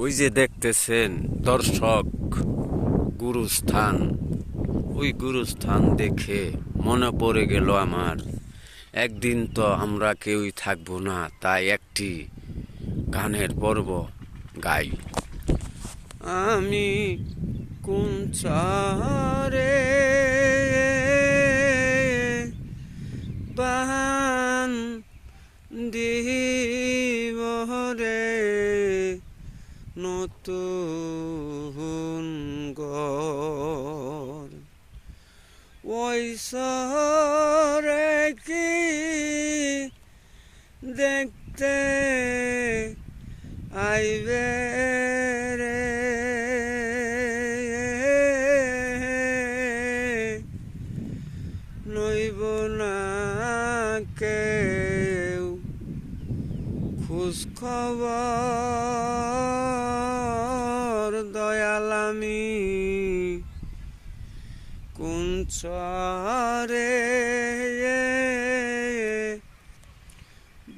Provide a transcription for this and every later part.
ওই যে দেখতেছেন দর্শক, গুরুস্থান, ওই গুরুস্থান দেখে মনে পড়ে গেল আমার, একদিন তো আমরা কেউই থাকবো না, তাই একটি গানের পর্ব গাই। আমি কোন চারে বাহান দিব রে নতুন ঘর, ওই শহরে কি দেখতে আইবে রে, নইব না কেউ খোঁজ খবর, দয়াল আমি কোন চরে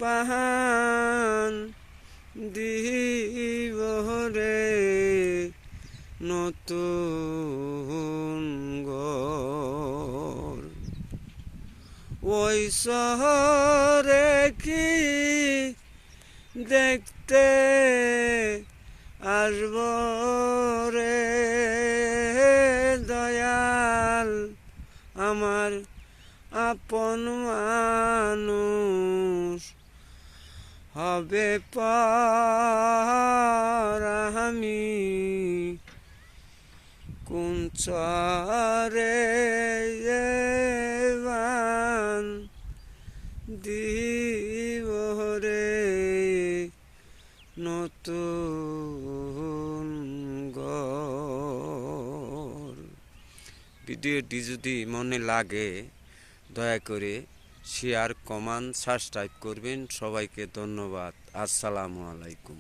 বাহান দিব রে নতুন ঘর, ওই শহরে কি দেখতে আসব রে, দয়াল আমার আপন মানুষ হবে পর, আমি কোন চরে বান দিব রে নতুন ঘর। ভিডিওটি যদি মনে লাগে দয়া করে শেয়ার, কমেন্ট, সাবস্ক্রাইব করবেন। সবাইকে ধন্যবাদ। আসসালামু আলাইকুম।